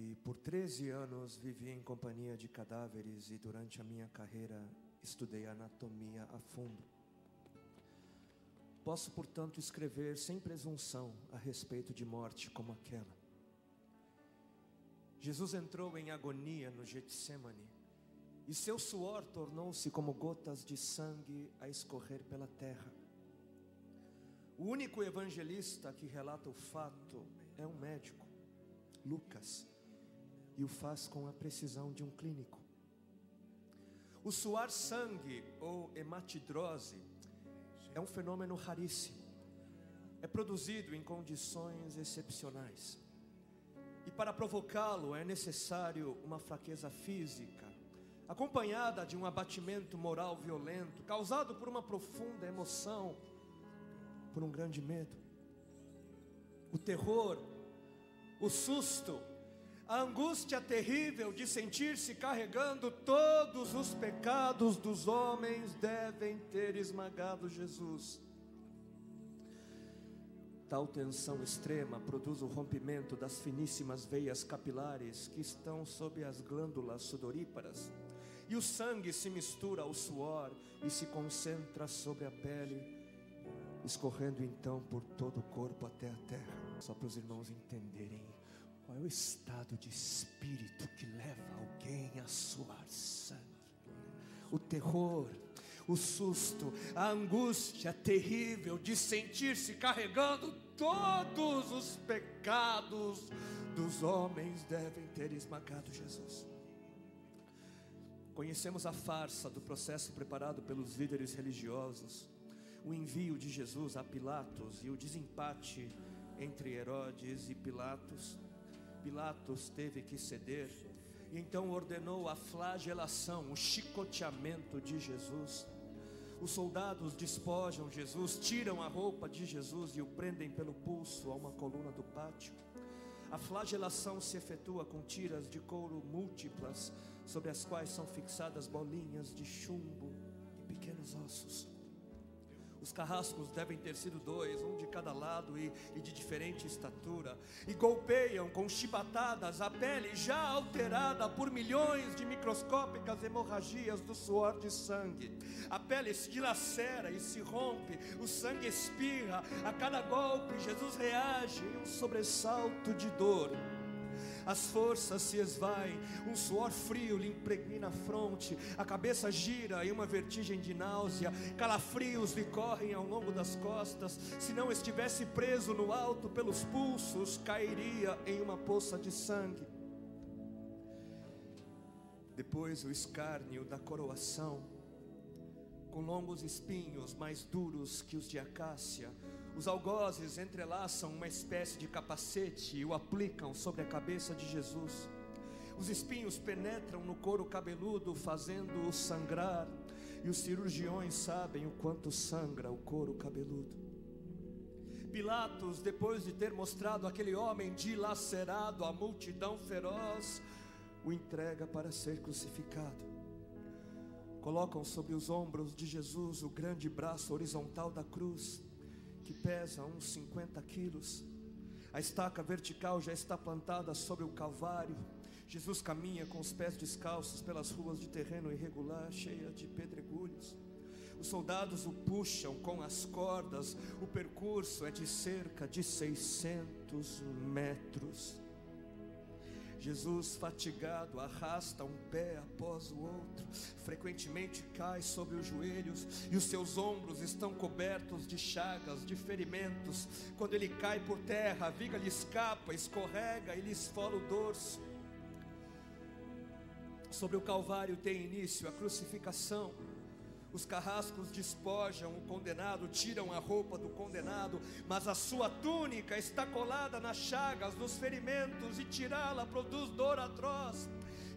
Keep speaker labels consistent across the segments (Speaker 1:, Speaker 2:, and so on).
Speaker 1: e por 13 anos vivi em companhia de cadáveres e durante a minha carreira estudei anatomia a fundo. Posso, portanto, escrever sem presunção a respeito de morte como aquela. Jesus entrou em agonia no Getsemane e seu suor tornou-se como gotas de sangue a escorrer pela terra. O único evangelista que relata o fato é um médico, Lucas, e o faz com a precisão de um clínico. O suar sangue ou hematidrose é um fenômeno raríssimo. É produzido em condições excepcionais. E para provocá-lo é necessário uma fraqueza física, acompanhada de um abatimento moral violento, causado por uma profunda emoção, por um grande medo. O terror, o susto, a angústia terrível de sentir-se carregando todos os pecados dos homens devem ter esmagado Jesus. Tal tensão extrema produz o rompimento das finíssimas veias capilares que estão sob as glândulas sudoríparas, e o sangue se mistura ao suor e se concentra sobre a pele, escorrendo então por todo o corpo até a terra. Só para os irmãos entenderem qual é o estado de espírito que leva alguém a suar sangue. O terror, o susto, a angústia terrível de sentir-se carregando todos os pecados dos homens devem ter esmagado Jesus. Conhecemos a farsa do processo preparado pelos líderes religiosos, o envio de Jesus a Pilatos e o desempate entre Herodes e Pilatos. Pilatos teve que ceder e então ordenou a flagelação, o chicoteamento de Jesus. Os soldados despojam Jesus, tiram a roupa de Jesus e o prendem pelo pulso a uma coluna do pátio. A flagelação se efetua com tiras de couro múltiplas, sobre as quais são fixadas bolinhas de chumbo e pequenos ossos. Os carrascos devem ter sido 2, um de cada lado e de diferente estatura, e golpeiam com chibatadas a pele já alterada por milhões de microscópicas hemorragias do suor de sangue. A pele se dilacera e se rompe, o sangue espirra. A cada golpe Jesus reage em um sobressalto de dor. As forças se esvaem, um suor frio lhe impregna a fronte, a cabeça gira em uma vertigem de náusea, calafrios lhe correm ao longo das costas. Se não estivesse preso no alto pelos pulsos, cairia em uma poça de sangue. Depois o escárnio da coroação, com longos espinhos mais duros que os de acácia. Os algozes entrelaçam uma espécie de capacete e o aplicam sobre a cabeça de Jesus. Os espinhos penetram no couro cabeludo, fazendo-o sangrar, e os cirurgiões sabem o quanto sangra o couro cabeludo. Pilatos, depois de ter mostrado aquele homem dilacerado à multidão feroz, o entrega para ser crucificado. Colocam sobre os ombros de Jesus o grande braço horizontal da cruz, que pesa uns 50 quilos. A estaca vertical já está plantada sobre o Calvário. Jesus caminha com os pés descalços pelas ruas de terreno irregular, cheia de pedregulhos. Os soldados o puxam com as cordas. O percurso é de cerca de 600 metros. Jesus, fatigado, arrasta um pé após o outro, frequentemente cai sobre os joelhos e os seus ombros estão cobertos de chagas, de ferimentos. Quando ele cai por terra, a viga lhe escapa, escorrega e lhe esfola o dorso. Sobre o Calvário tem início a crucificação. Os carrascos despojam o condenado, tiram a roupa do condenado, mas a sua túnica está colada nas chagas, nos ferimentos, e tirá-la produz dor atroz.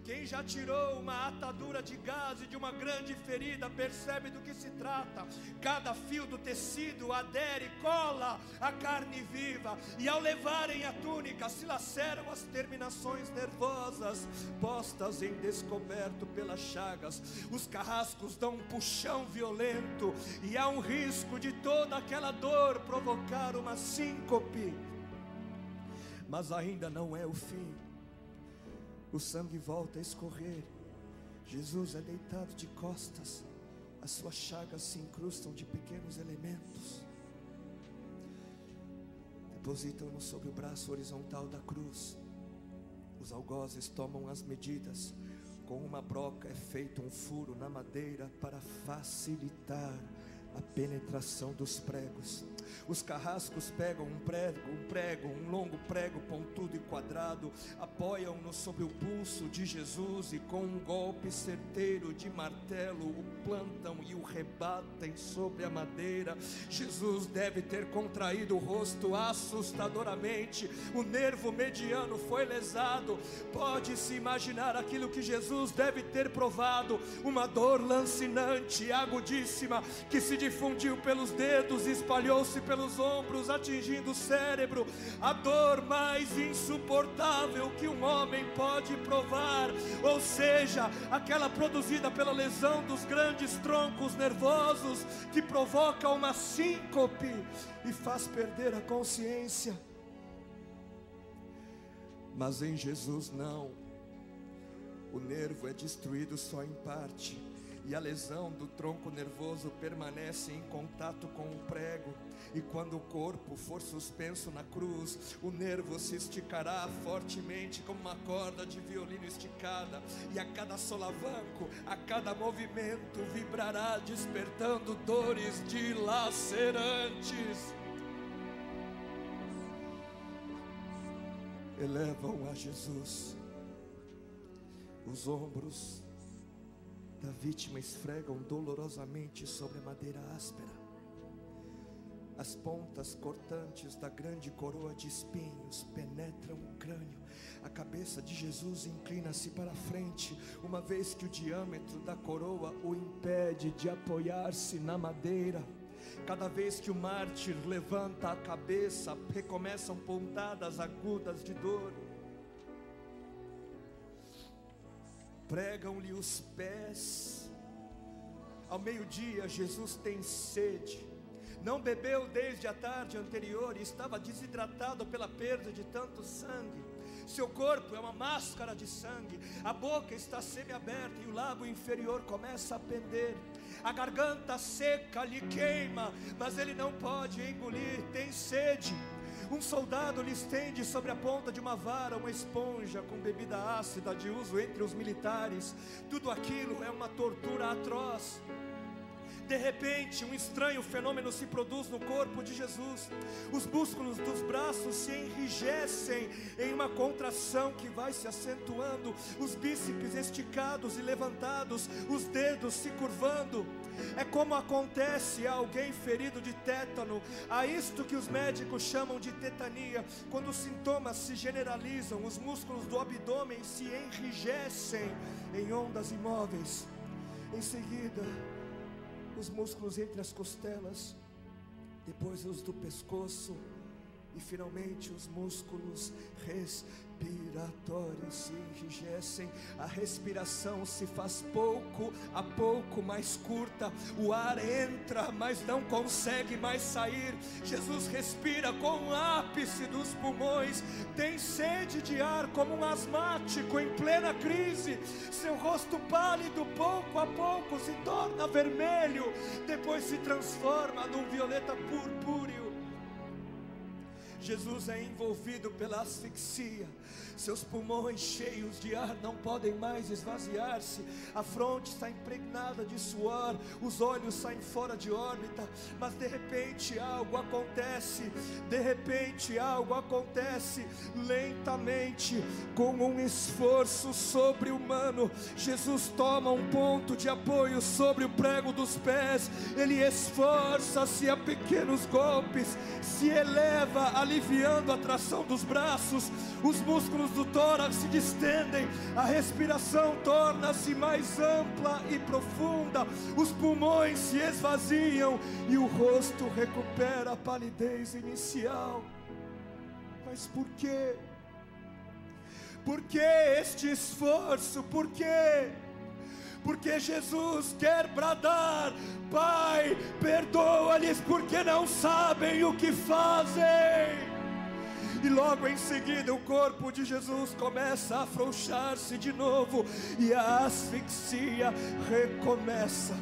Speaker 1: Quem já tirou uma atadura de gás e de uma grande ferida percebe do que se trata. Cada fio do tecido adere, cola a carne viva, e ao levarem a túnica se laceram as terminações nervosas postas em descoberto pelas chagas. Os carrascos dão um puxão violento e há um risco de toda aquela dor provocar uma síncope. Mas ainda não é o fim. o sangue volta a escorrer. Jesus é deitado de costas, as suas chagas se incrustam de pequenos elementos. Depositam-no sobre o braço horizontal da cruz. Os algozes tomam as medidas. Com uma broca é feito um furo na madeira para facilitar a penetração dos pregos. Os carrascos pegam um longo prego pontudo e quadrado, apoiam-no sobre o pulso de Jesus e com um golpe certeiro de martelo o plantam e o rebatem sobre a madeira. Jesus deve ter contraído o rosto assustadoramente, o nervo mediano foi lesado. Pode-se imaginar aquilo que Jesus deve ter provado: uma dor lancinante e agudíssima que se difundiu pelos dedos e espalhou-se pelos ombros, atingindo o cérebro. A dor mais insuportável que um homem pode provar, ou seja, aquela produzida pela lesão dos grandes troncos nervosos, que provoca uma síncope e faz perder a consciência. Mas em Jesus não. O nervo é destruído só em parte, e a lesão do tronco nervoso permanece em contato com o prego. E quando o corpo for suspenso na cruz, o nervo se esticará fortemente como uma corda de violino esticada, e a cada solavanco, a cada movimento, vibrará despertando dores dilacerantes. Elevam a Jesus. Os ombros da vítima esfregam dolorosamente sobre a madeira áspera. As pontas cortantes da grande coroa de espinhos penetram o crânio. A cabeça de Jesus inclina-se para a frente, uma vez que o diâmetro da coroa o impede de apoiar-se na madeira. Cada vez que o mártir levanta a cabeça, recomeçam pontadas agudas de dor. Pregam-lhe os pés. Ao meio-dia, Jesus tem sede. Não bebeu desde a tarde anterior e estava desidratado pela perda de tanto sangue. Seu corpo é uma máscara de sangue. A boca está semiaberta e o lábio inferior começa a pender. A garganta seca lhe queima, mas ele não pode engolir, tem sede. Um soldado lhe estende sobre a ponta de uma vara uma esponja com bebida ácida de uso entre os militares. Tudo aquilo é uma tortura atroz. De repente, um estranho fenômeno se produz no corpo de Jesus. Os músculos dos braços se enrijecem em uma contração que vai se acentuando, os bíceps esticados e levantados, os dedos se curvando. É como acontece a alguém ferido de tétano, a isto que os médicos chamam de tetania. Quando os sintomas se generalizam, os músculos do abdômen se enrijecem em ondas imóveis. Em seguida, os músculos entre as costelas, depois os do pescoço e finalmente os músculos respiratórios se enrijecem. A respiração se faz pouco a pouco mais curta. O ar entra, mas não consegue mais sair. Jesus respira com o ápice dos pulmões. Tem sede de ar como um asmático em plena crise. Seu rosto pálido pouco a pouco se torna vermelho, depois se transforma num violeta purpúreo. Jesus é envolvido pela asfixia. Seus pulmões cheios de ar não podem mais esvaziar-se. A fronte está impregnada de suor, os olhos saem fora de órbita. Mas de repente algo acontece. De repente algo acontece. Lentamente, com um esforço sobre-humano, Jesus toma um ponto de apoio sobre o prego dos pés. Ele esforça-se a pequenos golpes, se eleva, aliviando a tração dos braços. Os músculos do tórax se distendem, a respiração torna-se mais ampla e profunda, os pulmões se esvaziam e o rosto recupera a palidez inicial. Mas por quê? Por que este esforço? Por quê? Porque Jesus quer bradar: Pai, perdoa-lhes porque não sabem o que fazem. E logo em seguida o corpo de Jesus começa a afrouxar-se de novo, e a asfixia recomeça.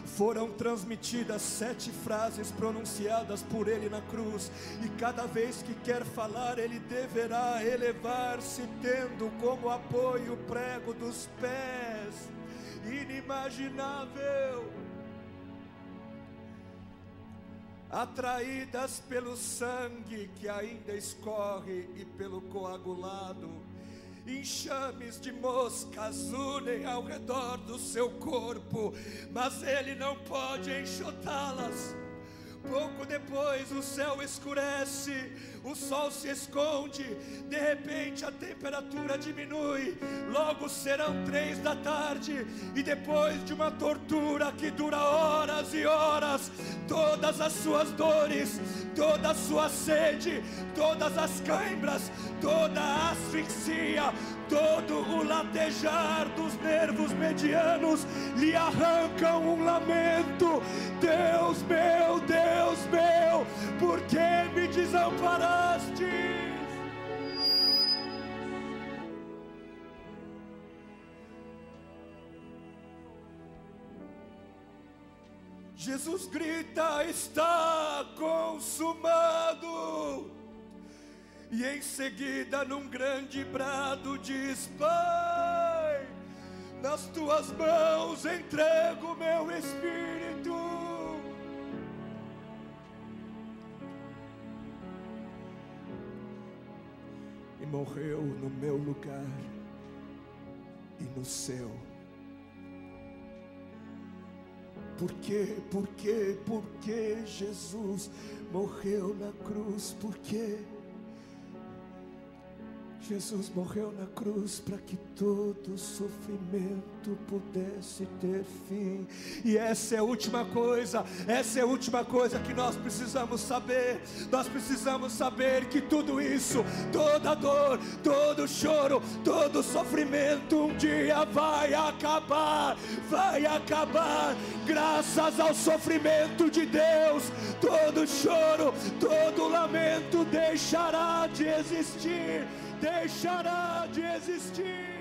Speaker 1: Foram transmitidas 7 frases pronunciadas por ele na cruz, e cada vez que quer falar, ele deverá elevar-se, tendo como apoio o prego dos pés. Inimaginável. Atraídas pelo sangue que ainda escorre e pelo coagulado, enxames de moscas unem ao redor do seu corpo, mas ele não pode enxotá-las. Pouco depois o céu escurece, o sol se esconde, de repente a temperatura diminui, logo serão 3 da tarde, e depois de uma tortura que dura horas e horas, todas as suas dores, toda a sua sede, todas as cãibras, toda a asfixia, todo o latejar dos nervos medianos lhe arrancam um lamento: Deus meu, por que me desamparaste? Jesus grita: está consumado. E em seguida, num grande brado, diz: Pai, nas tuas mãos entrego meu espírito. E morreu no meu lugar e no seu. Por que Jesus morreu na cruz? Por quê? Jesus morreu na cruz para que todo sofrimento pudesse ter fim. E essa é a última coisa que nós precisamos saber. Nós precisamos saber que tudo isso, toda dor, todo choro, todo sofrimento um dia vai acabar. Vai acabar. Graças ao sofrimento de Deus, todo choro, todo lamento deixará de existir. Deixará de existir.